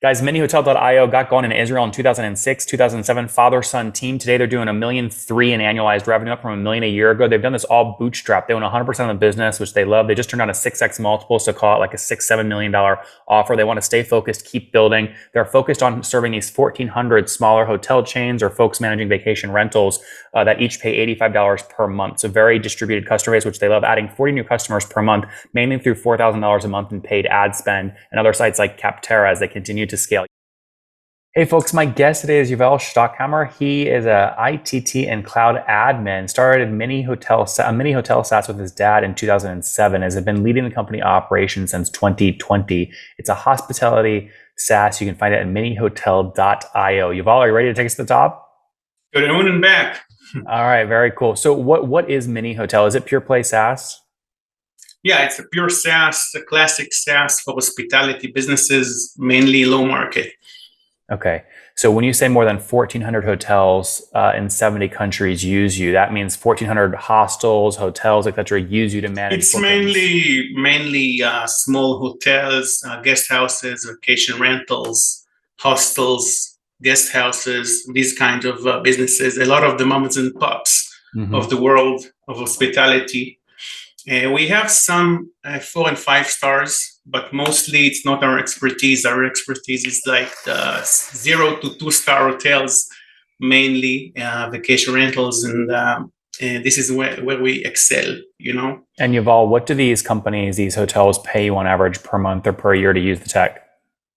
Guys, minihotel.io got going in Israel in 2006, 2007, father-son team. Today, they're doing $1.3 million in annualized revenue, up from $1 million a year ago. They've done this all bootstrapped. They own 100% of the business, which they love. They just turned on a 6x multiple, so call it like a $6-7 million offer. They want to stay focused, keep building. They're focused on serving these 1,400 smaller hotel chains or folks managing vacation rentals that each pay $85 per month. So very distributed customer base, which they love, adding 40 new customers per month, mainly through $4,000 a month in paid ad spend and other sites like Capterra as they continue to scale. Hey folks, my guest today is Yuval Stockhammer. He is a ITT and cloud admin, started Mini Hotel SaaS with his dad in 2007, has been leading the company operations since 2020. It's a hospitality SaaS. You can find it at minihotel.io. Yuval, are you ready to take us to the top? Good on and back. All right, very cool. So what is Mini Hotel? Is it pure play SaaS? Yeah, it's a pure SaaS, a classic SaaS for hospitality businesses, mainly low market. Okay. So when you say more than 1,400 hotels in 70 countries use you, that means 1,400 hostels, hotels, etc. use you to manage It's bookings. mainly small hotels, guest houses, vacation rentals, hostels, guest houses, these kind of businesses. A lot of the moms and pops of the world of hospitality. We have some 4 and 5 stars, but mostly it's not our expertise. Our expertise is like 0 to 2-star hotels, mainly vacation rentals, and this is where we excel, And Yuval, what do these companies, these hotels pay you on average per month or per year to use the tech?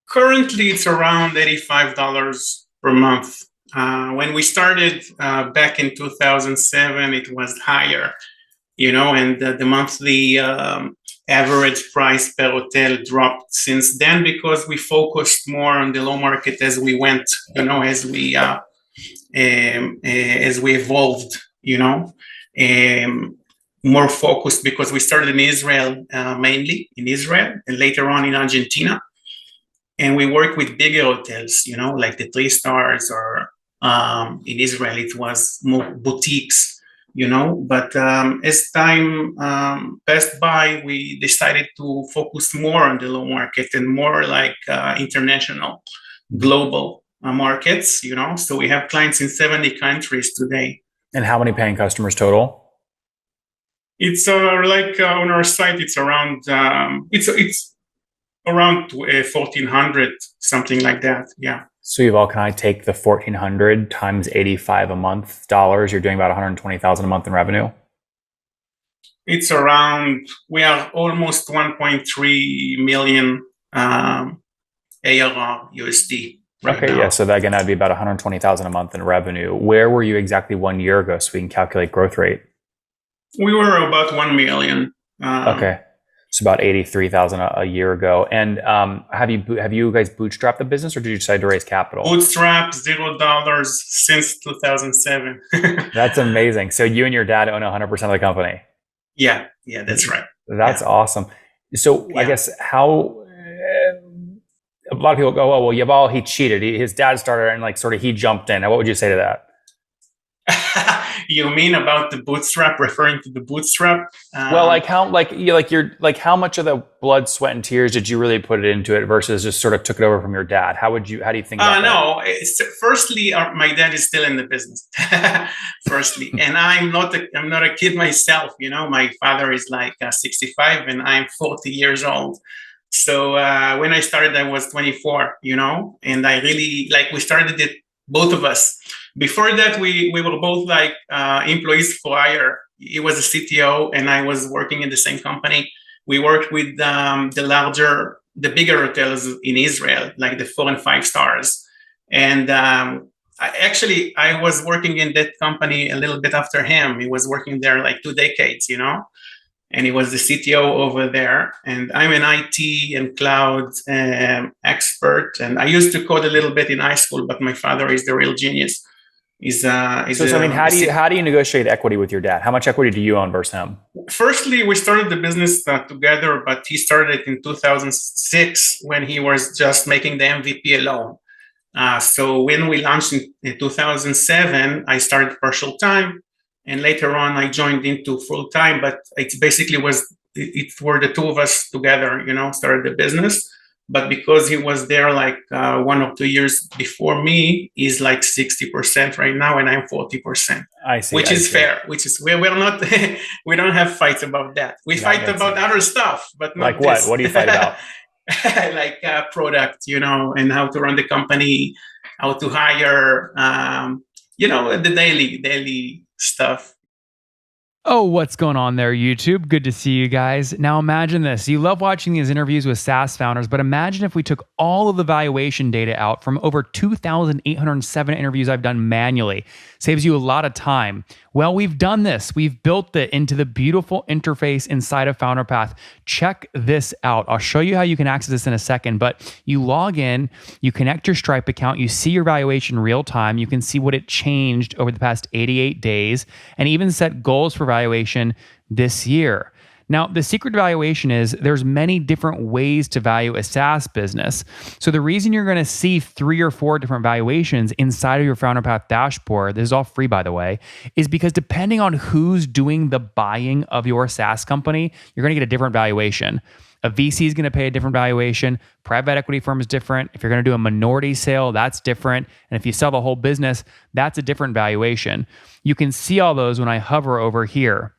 Currently, it's around $85 per month. When we started back in 2007, it was higher. And the monthly average price per hotel dropped since then because we focused more on the low market as we went, as we evolved, more focused because we started in Israel, mainly in Israel, and later on in Argentina. And we work with bigger hotels, like the 3 stars, or in Israel, it was more boutiques. But as time passed by, we decided to focus more on the low market and more like international, global markets, So we have clients in 70 countries today. And how many paying customers total? It's on our site, it's around around 1,400, something like that. Yeah. So Yuval, can I take the 1,400 times 85 a month dollars? You're doing about 120,000 a month in revenue. It's around, we are almost 1.3 million ARR USD right now. Yeah. So that, again, that'd be about 120,000 a month in revenue. Where were you exactly 1 year ago, so we can calculate growth rate? We were about 1 million. Okay. So about 83,000 a year ago. And have you guys bootstrapped the business, or did you decide to raise capital? Bootstrapped, $0 since 2007. That's amazing. So you and your dad own 100% of the company. Yeah, that's right. That's awesome. So I guess how a lot of people go, oh, well, Yuval, he cheated. His dad started and he jumped in. Now, what would you say to that? You mean about the bootstrap, referring to the bootstrap? Well, how much of the blood, sweat, and tears did you really put it into it versus just sort of took it over from your dad? How do you think about that? No, firstly, my dad is still in the business. Firstly, and I'm not a kid myself. My father is like 65, and I'm 40 years old. So when I started, I was 24. And I really we started it, both of us. Before that, we were both employees for hire. He was a CTO, and I was working in the same company. We worked with the bigger hotels in Israel, like the 4 and 5 stars. And I was working in that company a little bit after him. He was working there like 2 decades, and he was the CTO over there. And I'm an IT and cloud expert. And I used to code a little bit in high school, but my father is the real genius. How do you negotiate equity with your dad? How much equity do you own versus him? Firstly, we started the business together, but he started in 2006 when he was just making the MVP alone. So when we launched in 2007, I started partial time, and later on I joined into full time. But it basically were the two of us together, started the business. but because he was there like 1 or 2 years before me, he's like 60% right now, and I'm 40%. I see. Which is fair. Which is we're not we don't have fights about that. We fight about other stuff, but not like what? this. What do you fight about? Like product, and how to run the company, how to hire, the daily stuff. Oh, what's going on there, YouTube? Good to see you guys. Now imagine this. You love watching these interviews with SaaS founders, but imagine if we took all of the valuation data out from over 2,807 interviews I've done manually. Saves you a lot of time. Well, we've done this. We've built it into the beautiful interface inside of FounderPath. Check this out. I'll show you how you can access this in a second, but you log in, you connect your Stripe account, you see your valuation real time, you can see what it changed over the past 88 days, and even set goals for valuation this year. Now, the secret to valuation is there's many different ways to value a SaaS business. So the reason you're going to see 3 or 4 different valuations inside of your FounderPath dashboard, this is all free by the way, is because depending on who's doing the buying of your SaaS company, you're going to get a different valuation. A VC is going to pay a different valuation. Private equity firm is different. If you're going to do a minority sale, that's different. And if you sell the whole business, that's a different valuation. You can see all those when I hover over here.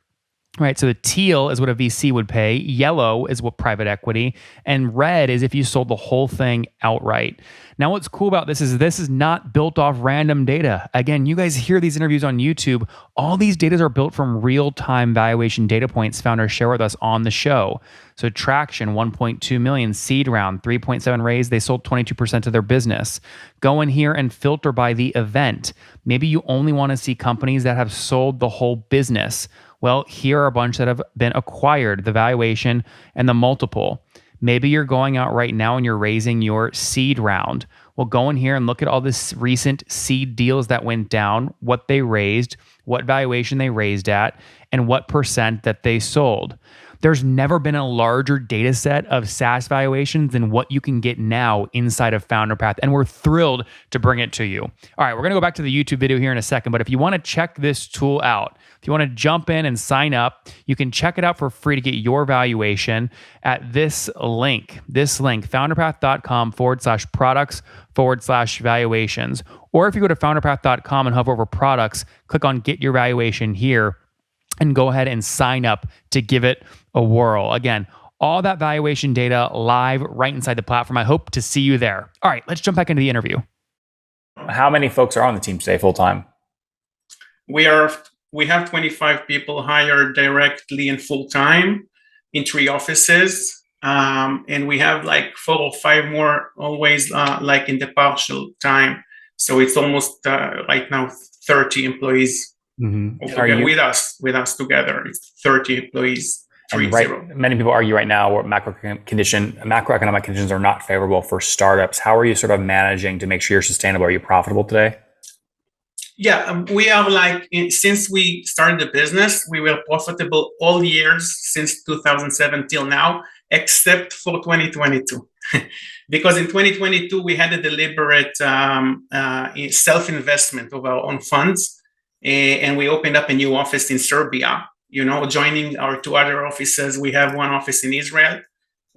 Right, so the teal is what a VC would pay, yellow is what private equity, and red is if you sold the whole thing outright. Now, what's cool about this is not built off random data. Again, you guys hear these interviews on YouTube. All these data are built from real-time valuation data points founders share with us on the show. So traction, 1.2 million, seed round, 3.7 raise, they sold 22% of their business. Go in here and filter by the event. Maybe you only want to see companies that have sold the whole business. Well, here are a bunch that have been acquired, the valuation and the multiple. Maybe you're going out right now and you're raising your seed round. Well, go in here and look at all this recent seed deals that went down, what they raised, what valuation they raised at, and what percent that they sold. There's never been a larger data set of SaaS valuations than what you can get now inside of FounderPath, and we're thrilled to bring it to you. All right, we're going to go back to the YouTube video here in a second, but if you want to check this tool out, if you want to jump in and sign up, you can check it out for free to get your valuation at this link, founderpath.com/products/valuations. Or if you go to founderpath.com and hover over products, click on get your valuation here and go ahead and sign up to give it a whirl. Again, all that valuation data live right inside the platform. I hope to see you there. All right, let's jump back into the interview. How many folks are on the team today full time? We have 25 people hired directly and full time in 3 offices. And we have like 4 or 5 more always like in the partial time. So it's almost right now 30 employees. Mm-hmm. With us together, it's 30 employees. Many people argue right now what macroeconomic conditions are not favorable for startups. How are you sort of managing to make sure you're sustainable? Are you profitable today? Yeah, we are since we started the business, we were profitable all years since 2007 till now, except for 2022. Because in 2022, we had a deliberate self-investment of our own funds. And we opened up a new office in Serbia, joining our 2 other offices. We have 1 office in Israel.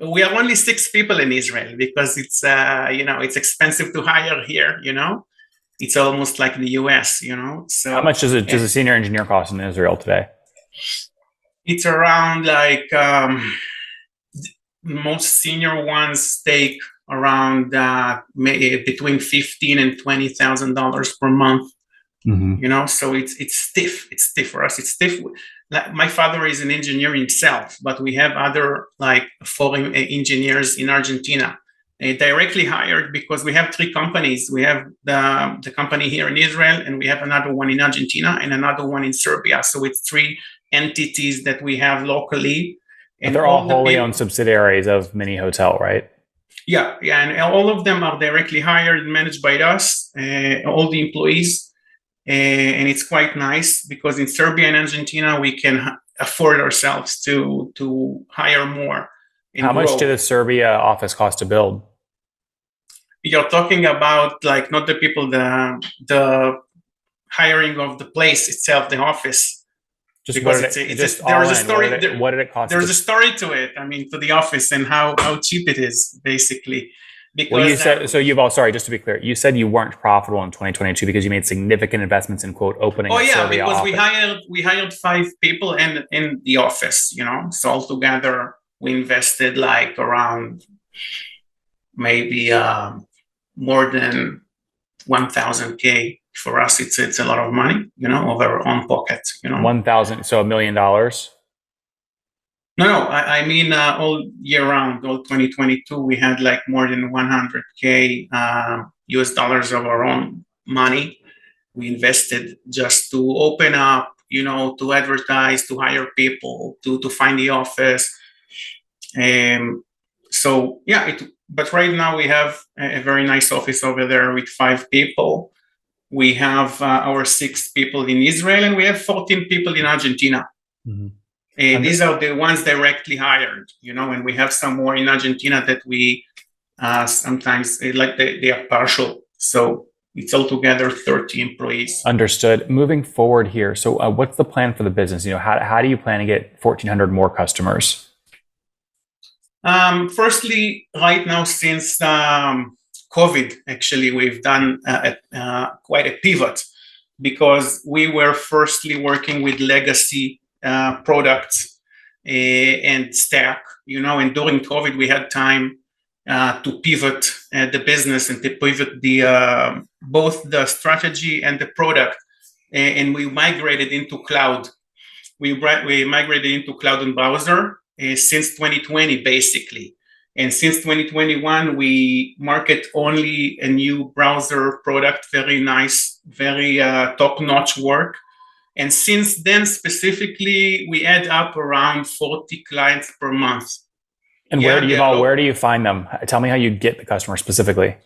We are only 6 people in Israel because it's, it's expensive to hire here, It's almost like the US, So how much does a senior engineer cost in Israel today? It's around most senior ones take around between $15,000 and $20,000 per month. Mm-hmm. So it's stiff. It's stiff for us. It's stiff. Like my father is an engineer himself, but we have other foreign engineers in Argentina, directly hired because we have 3 companies. We have the company here in Israel, and we have another one in Argentina and another one in Serbia. So it's 3 entities that we have locally. And they're all wholly owned subsidiaries of Mini Hotel, right? Yeah, and all of them are directly hired and managed by us, all the employees. And it's quite nice because in Serbia and Argentina, we can afford ourselves to hire more. How much did the Serbia office cost to build? You're talking about not the people, the hiring of the place itself, the office. Just because what did there's a story. What did it cost? There's a story to it. I mean, to the office and how cheap it is, basically. Because well, you said so. Yuval, sorry, just to be clear, you said you weren't profitable in 2022 because you made significant investments in quote opening. Oh yeah, because office. we hired 5 people in the office. So altogether we invested like around maybe more than 1,000K. For us, it's a lot of money, of our own pocket. 1,000, so $1 million. No, I mean all year round, all 2022, we had like more than 100K US dollars of our own money. We invested just to open up, to advertise, to hire people, to find the office. So yeah, but right now we have a very nice office over there with 5 people. We have our 6 people in Israel, and we have 14 people in Argentina. Mm-hmm. These are the ones directly hired, and we have some more in Argentina that we sometimes they are partial. So it's altogether 30 employees. Understood. Moving forward here, so what's the plan for the business? How do you plan to get 1,400 more customers? Firstly, right now, since COVID, actually, we've done quite a pivot, because we were firstly working with legacy products and stack, and during COVID, we had time to pivot the business and to pivot both the strategy and the product, and we migrated into cloud. We migrated into cloud and browser since 2020, basically. And since 2021, we market only a new browser product, very nice, very top-notch work. And since then, specifically, we add up around 40 clients per month. And where do you find them? Tell me how you get the customer specifically.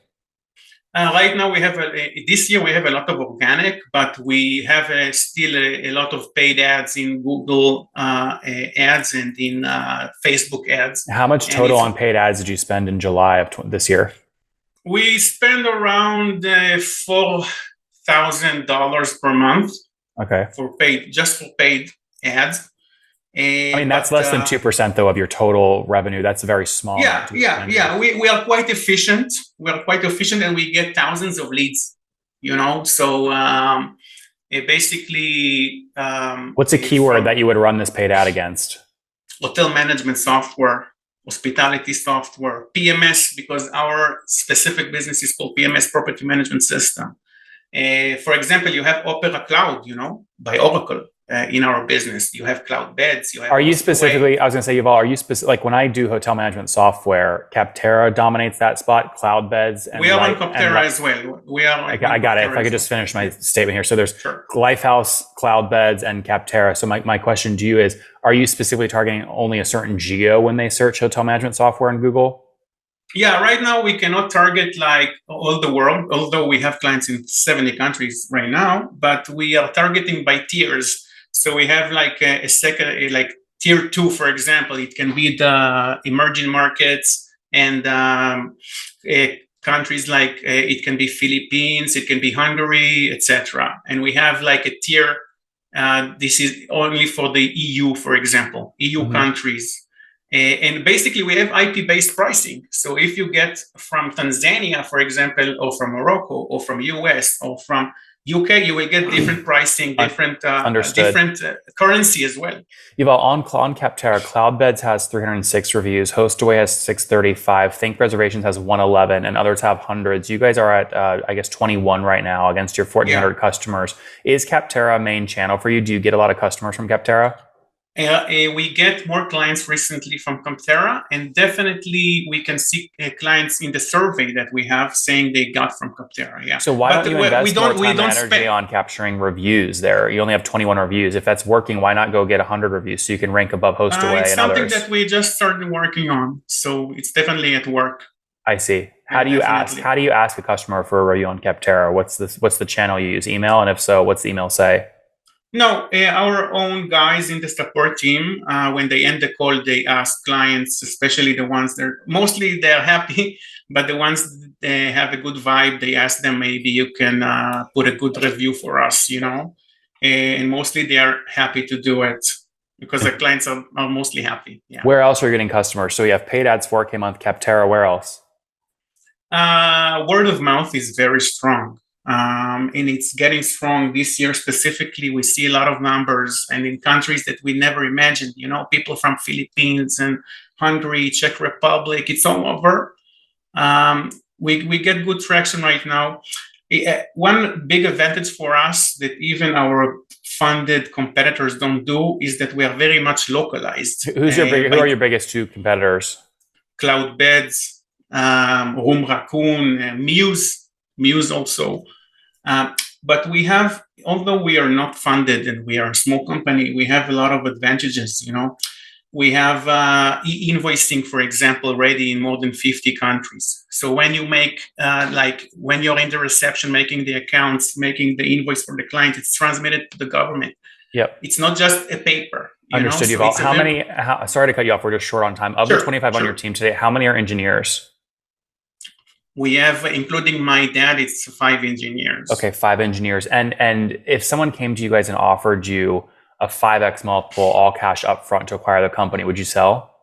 Right now, we have this year we have a lot of organic, but we have still a lot of paid ads in Google ads and in Facebook ads. How much total on paid ads did you spend in July of this year? We spend around $4,000 per month. Okay. For paid ads. That's less than 2% though of your total revenue. That's very small. Yeah. We are quite efficient. And we get thousands of leads. So basically. What's a keyword that you would run this paid ad against? Hotel management software, hospitality software, PMS, because our specific business is called PMS, Property Management System. For example, you have Opera Cloud, by Oracle in our business. You have cloud beds. Are you specifically, I was going to say, Yuval, are you like when I do hotel management software, Capterra dominates that spot, cloud beds? And we are on Capterra as well. I got it. If I could just finish my statement here. So there's Lifehouse, cloud beds, and Capterra. So my question to you is, are you specifically targeting only a certain geo when they search hotel management software in Google? Yeah, right now we cannot target like all the world, although we have clients in 70 countries right now, but we are targeting by tiers. So we have like a second, like tier 2, for example. It can be the emerging markets and countries like it can be Philippines, it can be Hungary, etc. And we have like a tier. This is only for the EU, for example, EU countries. And basically, we have IP-based pricing. So if you get from Tanzania, for example, or from Morocco, or from US, or from UK, you will get different pricing, different currency as well. Yuval, on Capterra, Cloudbeds has 306 reviews, Hostaway has 635, Think Reservations has 111, and others have hundreds. You guys are at, 21 right now against your 1,400 customers. Is Capterra a main channel for you? Do you get a lot of customers from Capterra? We get more clients recently from Capterra, and definitely we can see clients in the survey that we have saying they got from Capterra. Yeah. So why don't you invest more time and energy on capturing reviews there? You only have 21 reviews. If that's working, why not go get 100 reviews so you can rank above Hostaway and others? It's something that we just started working on, so it's definitely at work. I see. How do you ask a customer for a review on Capterra? What's the channel you use? Email, and if so, what's the email say? No, our own guys in the support team, when they end the call, they ask clients, especially the ones they're happy, but the ones that have a good vibe, they ask them, maybe you can put a good review for us, and mostly they are happy to do it because the clients are mostly happy. Yeah. Where else are you getting customers? So you have paid ads, 4K a month, Capterra. Where else? Word of mouth is very strong. And it's getting strong this year specifically. We see a lot of numbers, and in countries that we never imagined, people from Philippines and Hungary, Czech Republic, it's all over. We get good traction right now. One big advantage for us that even our funded competitors don't do is that we are very much localized. Who are your biggest two competitors? Cloudbeds, Room Raccoon, Muse also. But we have, although we are not funded and we are a small company, we have a lot of advantages. We have e-invoicing, for example, ready in more than 50 countries. So when you make, when you're in the reception, making the accounts, making the invoice for the client, it's transmitted to the government. Yep. It's not just a paper. Understood, Yuval. Sorry to cut you off. We're just short on time. Of the 25 on your team today, how many are engineers? We have, including my dad, it's 5 engineers. Okay, 5 engineers. And if someone came to you guys and offered you a 5x multiple, all cash upfront to acquire the company, would you sell?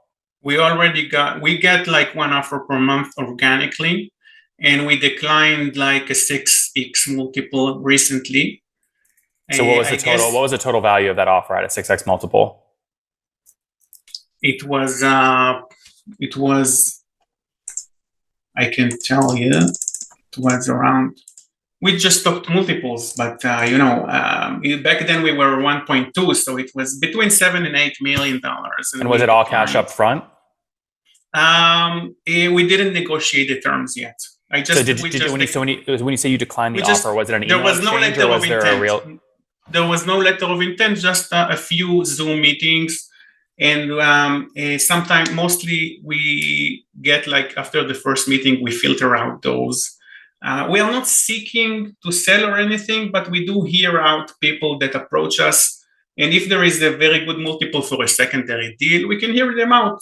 We get like 1 offer per month organically, and we declined like a 6x multiple recently. So what was the total? What was the total value of that offer at a 6x multiple? It was. I can tell you, it was around. We just talked multiples, but back then we were 1.2, so it was between $7 and $8 million. And was it all cash up front? We didn't negotiate the terms yet. When you say you declined the offer, was it an email exchange or was there a real? There was no letter of intent, just a few Zoom meetings. And sometimes, mostly we get like after the first meeting, we filter out those. We are not seeking to sell or anything, but we do hear out people that approach us. And if there is a very good multiple for a secondary deal, we can hear them out,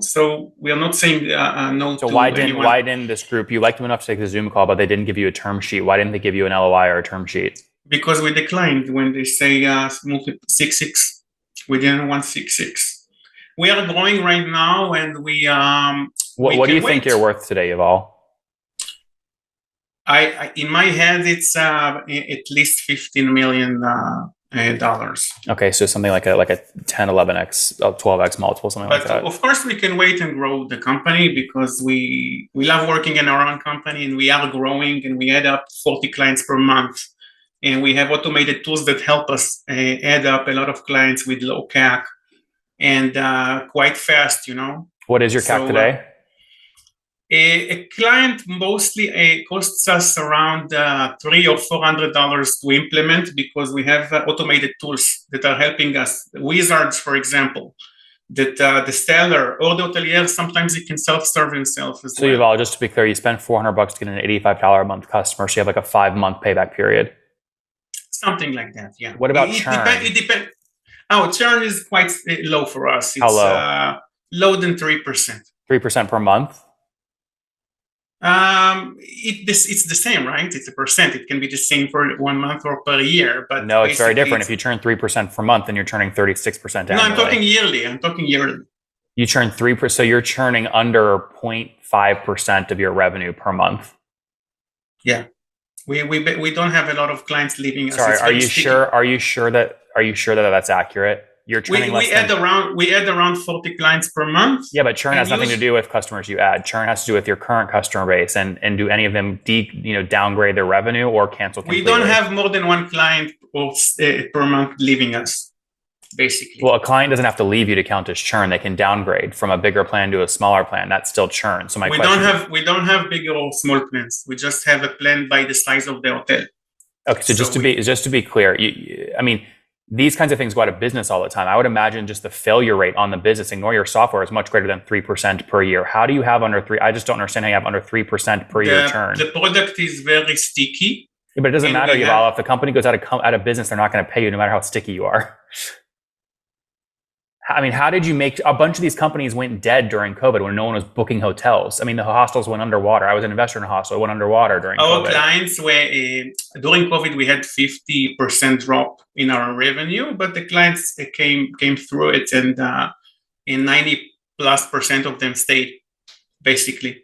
So we are not saying no to anyone. Why didn't this group, you liked them enough to take the Zoom call, but they didn't give you a term sheet? Why didn't they give you an LOI or a term sheet? Because we declined when they say 6x. We didn't want 6x. We are growing right now, and we. What do you think you're worth today, Yuval? In my head, it's at least $15 million. Okay, so something like a 10, 11x, 12x multiple, something like that. Of course, we can wait and grow the company because we love working in our own company, and we are growing, and we add up 40 clients per month. And we have automated tools that help us add up a lot of clients with low CAC and quite fast, What is your CAC today? A client mostly costs us around $300 or $400 to implement because we have automated tools that are helping us. Wizards, for example, that the seller or the hotelier, sometimes it can self-serve himself as well. So Yuval, just to be clear, you spend $400 to get an $85 a month customer, so you have like a 5-month payback period. Something like that, yeah. What about churn? It depends. Churn is quite low for us. It's, how low? Low than 3%. 3% per month? It's the same, right? It's a percent. It can be the same for 1 month or per year. But no, it's very different. If you churn 3% per month, then you're churning 36% annually. No, I'm talking yearly. You churn 3%, so you're churning under 0.5% of your revenue per month. Yeah. We don't have a lot of clients leaving us. Sorry, are you sure that that's accurate? You're churning we add around 40 clients per month. Yeah, but churn has nothing to do with customers you add. Churn has to do with your current customer base, and do any of them downgrade their revenue or cancel completely? We don't have more than 1 client per month leaving us, basically. Well, a client doesn't have to leave you to count as churn. They can downgrade from a bigger plan to a smaller plan. That's still churn. So we don't have bigger or small plans. We just have a plan by the size of the hotel. Okay, so just to be clear, these kinds of things go out of business all the time. I would imagine just the failure rate on the business, ignore your software, is much greater than 3% per year. How do you have under 3? I just don't understand how you have under 3% per year churn. The product is very sticky. Yeah, but it doesn't matter, Yuval. If the company goes out of business, they're not going to pay you no matter how sticky you are. I mean, how did you make a bunch of these companies went dead during COVID when no one was booking hotels? I mean, the hostels went underwater. I was an investor in a hostel. It went underwater during Our COVID. clients were, during COVID, we had 50% drop in our revenue, but the clients came through it, and in 90+% of them stayed, basically.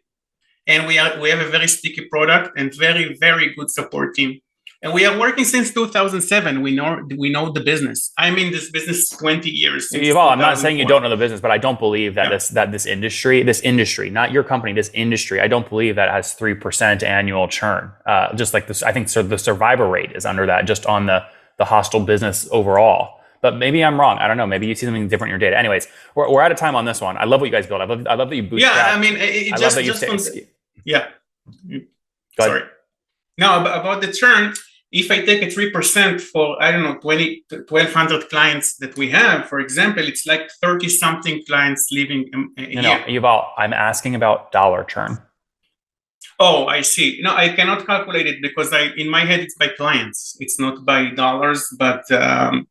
And we have a very sticky product and very, very good support team. And we are working since 2007. We know the business. I'm in this business 20 years. Yuval, I'm not saying you don't know the business, but I don't believe that this industry, not your company, this industry, I don't believe that has 3% annual churn. Just like this, I think the survivor rate is under that, just on the hostel business overall. But maybe I'm wrong. I don't know. Maybe you see something different in your data. Anyways, we're out of time on this one. I love what you guys build. I love that you bootstrap. Yeah, I mean, Sorry. Now about the churn. If I take a 3% for, I don't know, 1,200 clients that we have, for example, it's like 30-something clients leaving a year. No, Yuval, I'm asking about dollar churn. Oh, I see. No, I cannot calculate it because in my head, it's by clients. It's not by dollars, but I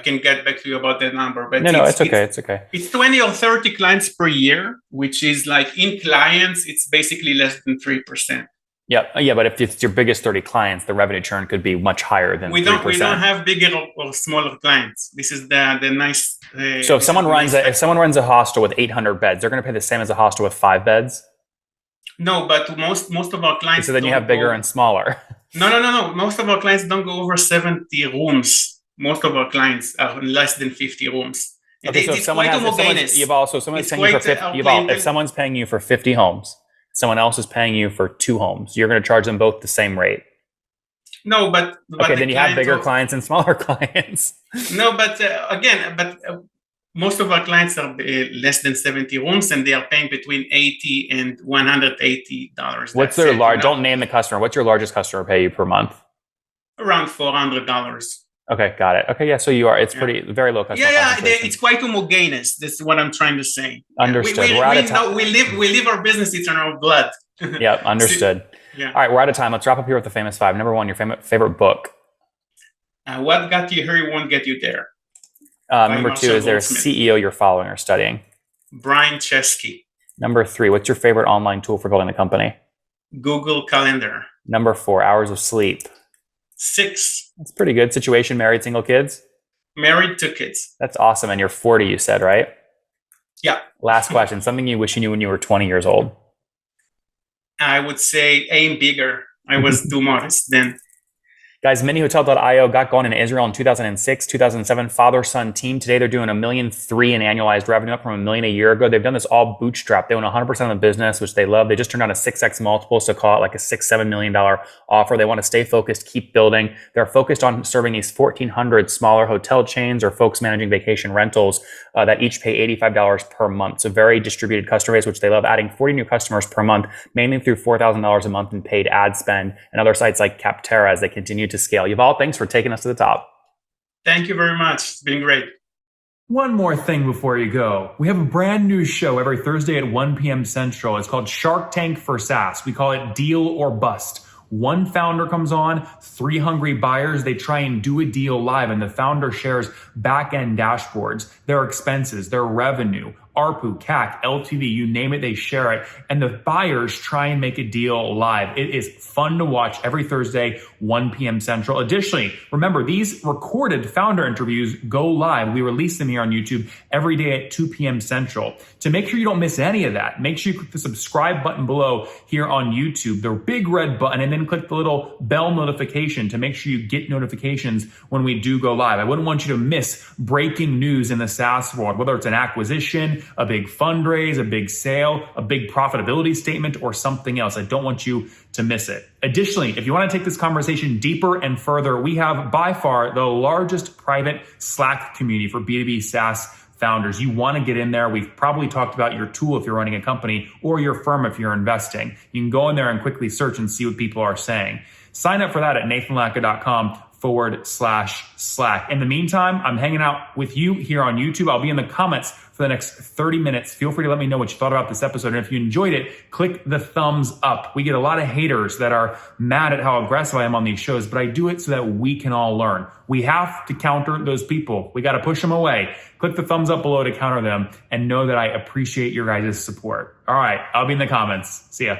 can get back to you about that number. But it's okay. It's okay. It's 20 or 30 clients per year, which is like in clients, it's basically less than 3%. Yeah, but if it's your biggest 30 clients, the revenue churn could be much higher than 3%. We don't have bigger or smaller clients. This is the nice. So if someone runs a hostel with 800 beds, they're going to pay the same as a hostel with 5 beds. No, but most of our clients. So then you have bigger and smaller. No. Most of our clients don't go over 70 rooms. Most of our clients are less than 50 rooms. Okay, so if someone's paying you for 50 homes, someone else is paying you for 2 homes, you're going to charge them both the same rate. No, but okay, then you have bigger clients and smaller clients. No, but most of our clients are less than 70 rooms, and they are paying between $80 and $180. What's their large? Don't name the customer. What's your largest customer pay you per month? Around $400. Okay, got it. Okay, yeah. So you are. It's pretty very low customer. It's quite homogeneous. That's what I'm trying to say. Understood. We're out of time. We live our business. It's in our blood. Yeah, understood. Yeah. All right, we're out of time. Let's wrap up here with the famous 5. Number 1, your favorite book. What got you here won't get you there. Number 2, is there a CEO you're following or studying? Brian Chesky. Number 3, what's your favorite online tool for building a company? Google Calendar. Number 4, hours of sleep. 6. That's pretty good. Situation, married, single, kids? Married, 2 kids. That's awesome. And you're 40, you said, right? Yeah. Last question. Something you wish you knew when you were 20 years old? I would say aim bigger. I was too modest then. Guys, minihotel.io got going in Israel in 2006, 2007, father-son team. Today, they're doing $1.3 million in annualized revenue, up from $1 million a year ago. They've done this all bootstrapped. They own 100% of the business, which they love. They just turned out a 6x multiple, so call it like a $6-7 million offer. They want to stay focused, keep building. They're focused on serving these 1,400 smaller hotel chains or folks managing vacation rentals that each pay $85 per month. So very distributed customer base, which they love, adding 40 new customers per month, mainly through $4,000 a month in paid ad spend and other sites like Capterra as they continue to scale. Yuval, thanks for taking us to the top. Thank you very much. It's been great. One more thing before you go. We have a brand new show every Thursday at 1 p.m. Central. It's called Shark Tank for SaaS. We call it Deal or Bust. One founder comes on, 3 hungry buyers, they try and do a deal live, and the founder shares back-end dashboards, their expenses, their revenue, ARPU, CAC, LTV, you name it, they share it. And the buyers try and make a deal live. It is fun to watch every Thursday, 1 p.m. Central. Additionally, remember, these recorded founder interviews go live. We release them here on YouTube every day at 2 p.m. Central. To make sure you don't miss any of that, make sure you click the subscribe button below here on YouTube, the big red button, and then click the little bell notification to make sure you get notifications when we do go live. I wouldn't want you to miss breaking news in the SaaS world, whether it's an acquisition, a big fundraise, a big sale, a big profitability statement, or something else. I don't want you to miss it. Additionally, if you want to take this conversation deeper and further, we have by far the largest private Slack community for B2B SaaS founders. You want to get in there. We've probably talked about your tool if you're running a company or your firm if you're investing. You can go in there and quickly search and see what people are saying. Sign up for that at nathanlatka.com youtube.com/Slack. In the meantime, I'm hanging out with you here on YouTube. I'll be in the comments for the next 30 minutes. Feel free to let me know what you thought about this episode. And if you enjoyed it, click the thumbs up. We get a lot of haters that are mad at how aggressive I am on these shows, but I do it so that we can all learn. We have to counter those people. We got to push them away. Click the thumbs up below to counter them and know that I appreciate your guys' support. All right, I'll be in the comments. See ya.